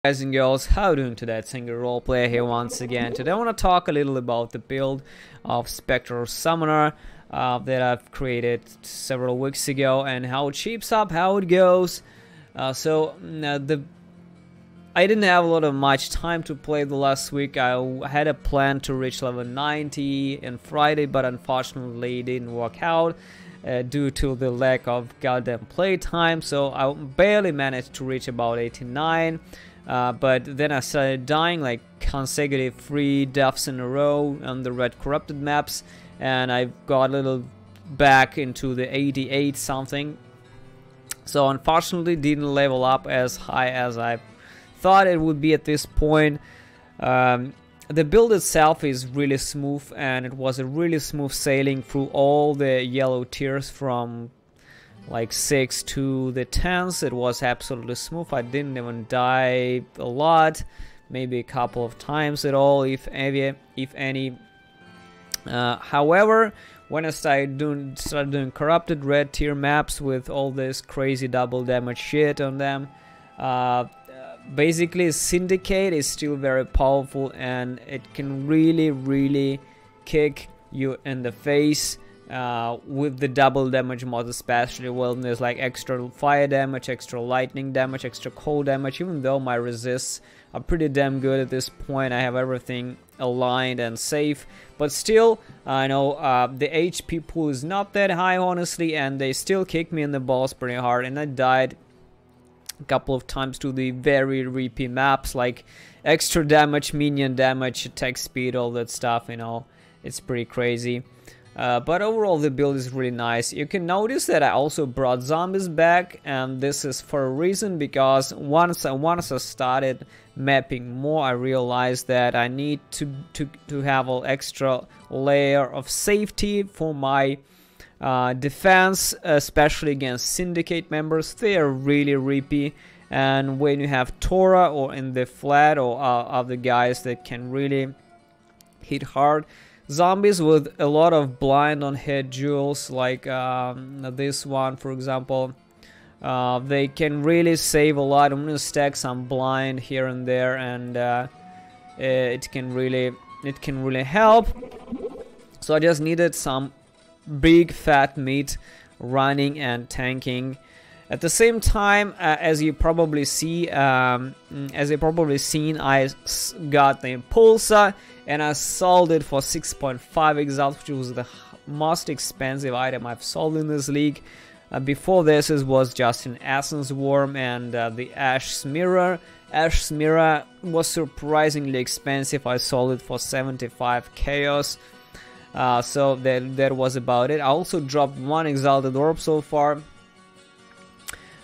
Guys and girls, how are you doing today? It's Single Roleplayer here once again. Today I want to talk a little about the build of Spectre Summoner that I've created several weeks ago and how it shapes up, how it goes. I didn't have a lot of much time to play the last week. I had a plan to reach level 90 on Friday, but unfortunately it didn't work out due to the lack of goddamn play time. So I barely managed to reach about 89. But then I started dying, like consecutive 3 deaths in a row on the red corrupted maps, and I got a little back into the 88 something. So unfortunately didn't level up as high as I thought it would be at this point. The build itself is really smooth, and it was a really smooth sailing through all the yellow tiers from like 6 to the 10s. It was absolutely smooth. I didn't even die a lot, maybe a couple of times at all, if any. However, when I started doing corrupted red tier maps with all this crazy double damage shit on them, basically Syndicate is still very powerful, and it can really kick you in the face with the double damage mod, especially when there's like extra fire damage, extra lightning damage, extra cold damage. Even though my resists are pretty damn good at this point, I have everything aligned and safe, but still I know the HP pool is not that high honestly, and they still kick me in the balls pretty hard, and I died a couple of times to the very repeat maps, like extra damage, minion damage, attack speed, all that stuff, you know. It's pretty crazy. But overall the build is really nice. You can notice that I also brought zombies back, and this is for a reason, because once I started mapping more, I realized that I need to have an extra layer of safety for my defense, especially against Syndicate members. They are really reapy, and when you have Tora or in the flat or other guys that can really hit hard, zombies with a lot of blind on head jewels, like this one for example, they can really save a lot. I'm gonna stack some blind here and there, and it can really help. So I just needed some big fat meat running and tanking. At the same time, as you probably seen, I got the Impulsa, and I sold it for 6.5 Exile, which was the most expensive item I've sold in this league. Before this, it was just an Essence Worm and the Ash's Mirror. Ash's Mirror was surprisingly expensive. I sold it for 75 Chaos. So that was about it. I also dropped 1 Exalted Orb so far.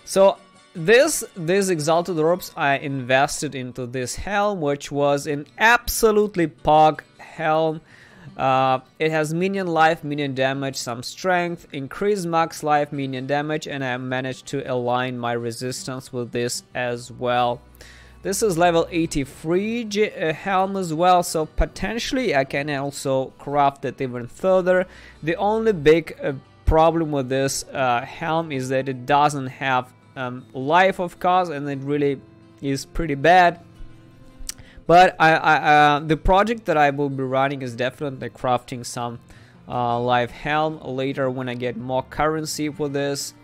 So this Exalted Orbs I invested into this helm, which was an absolutely pog helm. It has minion life, minion damage, some strength, increased max life, minion damage, and I managed to align my resistance with this as well. This is level 83 helm as well, so potentially I can also craft it even further. The only big problem with this helm is that it doesn't have life, of course, and it really is pretty bad. But the project that I will be running is definitely crafting some live helm later when I get more currency for this.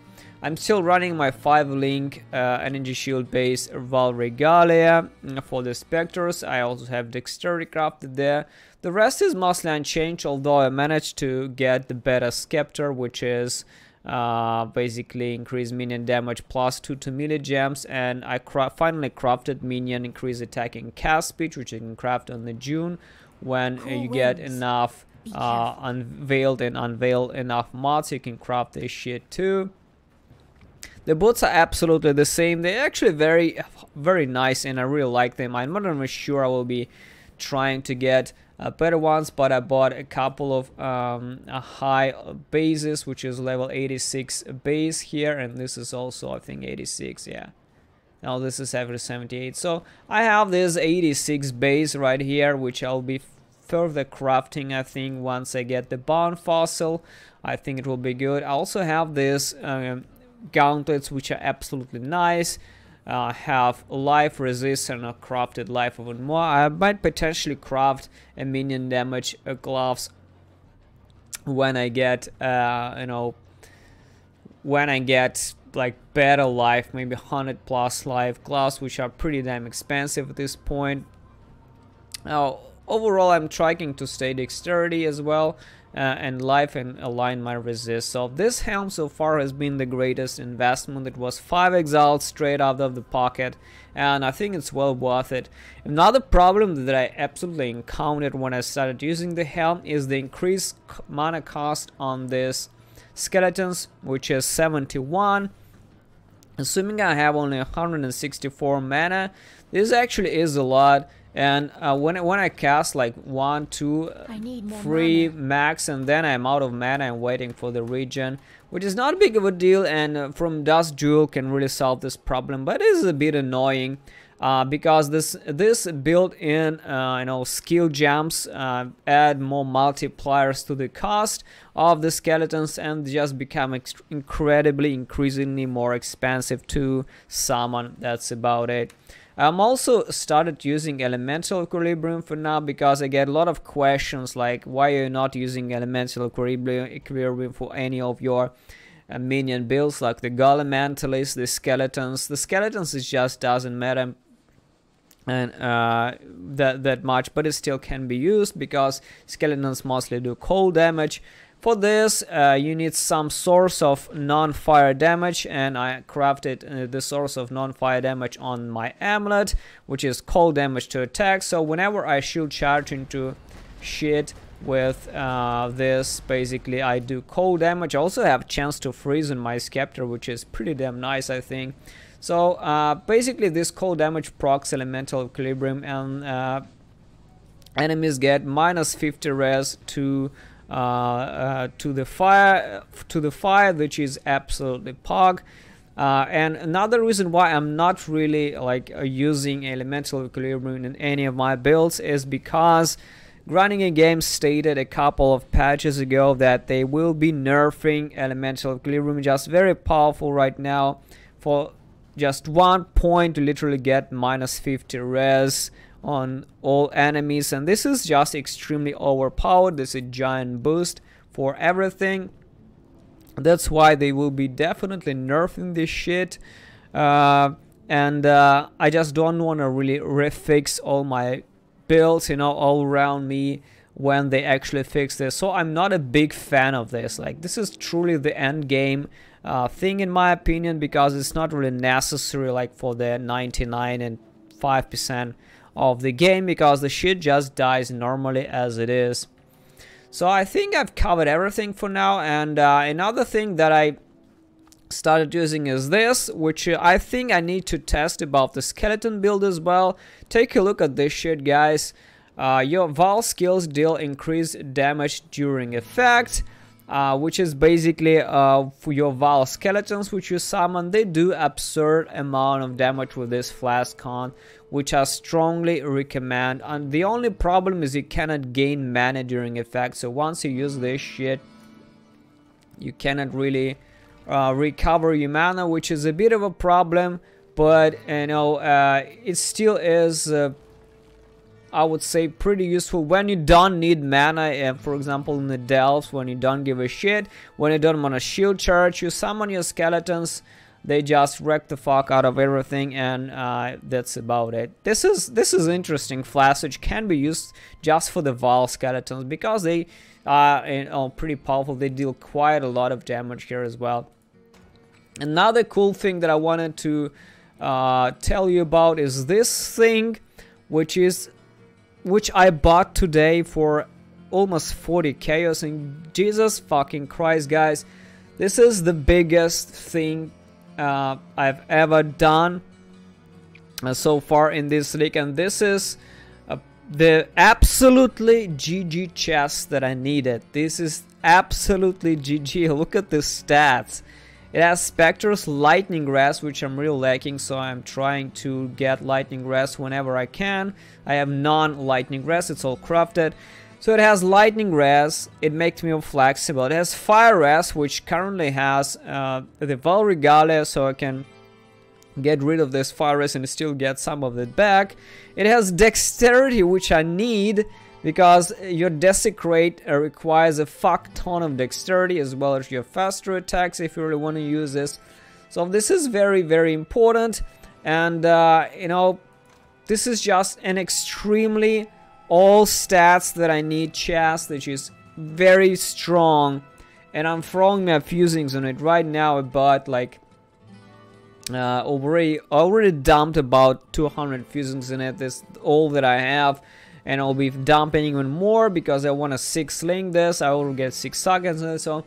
I'm still running my 5-link energy shield base Val Regalia for the Spectres. I also have Dexterity crafted there. The rest is mostly unchanged, although I managed to get the beta Spectre, which is basically increase minion damage plus 2 to melee gems, and I finally crafted minion increase attacking cast speed, which you can craft on the June when you get enough unveiled and unveil enough mods. You can craft this shit too. The boots are absolutely the same. They're actually very nice, and I really like them. I'm not even sure I will be trying to get better ones, but I bought a couple of high bases, which is level 86 base here, and this is also I think 86. Yeah, now this is level 78. So I have this 86 base right here, which I'll be further crafting. I think once I get the Bone Fossil, I think it will be good. I also have this gauntlets, which are absolutely nice. have life resist and a crafted life even more. I might potentially craft a minion damage gloves when I get when I get like better life, maybe 100 plus life gloves, which are pretty damn expensive at this point. Now overall I'm trying to stay dexterity as well and life and align my resist. So this helm so far has been the greatest investment. It was 5 exiles straight out of the pocket, and I think it's well worth it. Another problem that I absolutely encountered when I started using the helm is the increased mana cost on this skeletons, which is 71. Assuming I have only 164 mana, this actually is a lot. And when I cast like 1, 2, 3 max, and then I'm out of mana and waiting for the regen, which is not big of a deal, and from Dust Jewel can really solve this problem, but it is a bit annoying because this built-in skill jumps add more multipliers to the cost of the skeletons and just become increasingly more expensive to summon. That's about it. I'm also started using Elemental Equilibrium for now because I get a lot of questions like why are you not using Elemental Equilibrium for any of your minion builds like the Golem Mentalist, the Skeletons. The Skeletons it just doesn't matter and that much, but it still can be used because Skeletons mostly do cold damage. For this, you need some source of non-fire damage, and I crafted the source of non-fire damage on my amulet, which is cold damage to attack. So whenever I shield charge into shit with this, basically I do cold damage. I also have a chance to freeze on my Spectre, which is pretty damn nice, I think. So basically this cold damage procs Elemental Equilibrium, and enemies get minus 50 res to the fire, which is absolutely pog. And another reason why I'm not really like using Elemental Equilibrium in any of my builds is because Grinding a Game stated a couple of patches ago that they will be nerfing Elemental Equilibrium, just very powerful right now. For just 1 point to literally get minus 50 res on all enemies, and this is just extremely overpowered. This is a giant boost for everything. That's why they will be definitely nerfing this shit, and I just don't want to really refix all my builds, all around me when they actually fix this. So I'm not a big fan of this. Like, this is truly the end game thing in my opinion, because it's not really necessary like for the 99.5% of the game, because the shit just dies normally as it is. So I think I've covered everything for now. And another thing that I started using is this, which I think I need to test about the skeleton build as well. Take a look at this shit, guys. Your Val skills deal increased damage during effect, which is basically for your Val skeletons which you summon. They do absurd amount of damage with this flask on, which I strongly recommend. And the only problem is you cannot gain mana during effect. So once you use this shit, you cannot really recover your mana, which is a bit of a problem. But it still is I would say pretty useful when you don't need mana. For example, in the delves, when you don't give a shit, when you don't want to shield charge, you summon your skeletons. They just wreck the fuck out of everything, and that's about it. This is interesting. Flash can be used just for the Val skeletons because they are pretty powerful. They deal quite a lot of damage here as well. Another cool thing that I wanted to tell you about is this thing, which I bought today for almost 40 chaos, and Jesus fucking Christ, guys, this is the biggest thing I've ever done so far in this league, and this is the absolutely GG chest that I needed. This is absolutely GG. Look at the stats. It has Spectre's Lightning Grass, which I'm really lacking, so I'm trying to get Lightning Grass whenever I can. I have non-Lightning Grass, it's all crafted. So it has Lightning Grass, it makes me more flexible. It has Fire Grass, which currently has the Val Regalia, so I can get rid of this virus and still get some of it back. It has dexterity, which I need, because your desecrate requires a fuck ton of dexterity, as well as your faster attacks if you really want to use this. So this is very, very important. And you know, this is just an extremely all stats that I need chest, which is very strong. And I'm throwing my fusings on it right now, about like already dumped about 200 fusings in it. This is all that I have, and I'll be dumping even more because I want to 6-link this. I will get 6 seconds and so.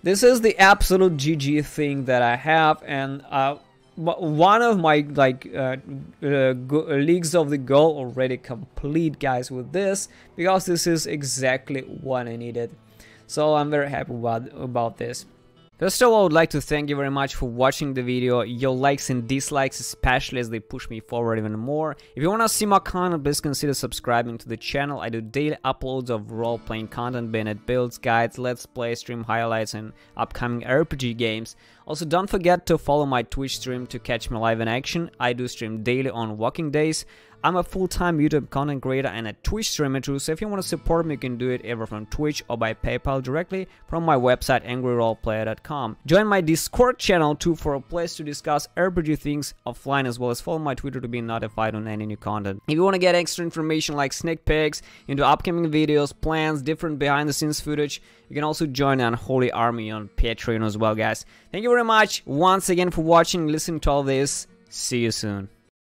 This is the absolute GG thing that I have, and one of my like leagues of the goal already complete, guys, with this, because this is exactly what I needed. So I'm very happy about this. First of all, I would like to thank you very much for watching the video. Your likes and dislikes, especially, as they push me forward even more. If you want to see more content, please consider subscribing to the channel. I do daily uploads of role-playing content, being it builds, guides, let's play, stream highlights, and upcoming RPG games. Also, don't forget to follow my Twitch stream to catch me live in action. I do stream daily on working days. I'm a full-time YouTube content creator and a Twitch streamer too, so if you want to support me, you can do it either from Twitch or by PayPal directly from my website angryroleplayer.com. Join my Discord channel too for a place to discuss RPG things offline, as well as follow my Twitter to be notified on any new content. If you want to get extra information like sneak peeks into upcoming videos, plans, different behind-the-scenes footage, you can also join the Unholy Army on Patreon as well, guys. Thank you very much once again for watching and listening to all this. See you soon.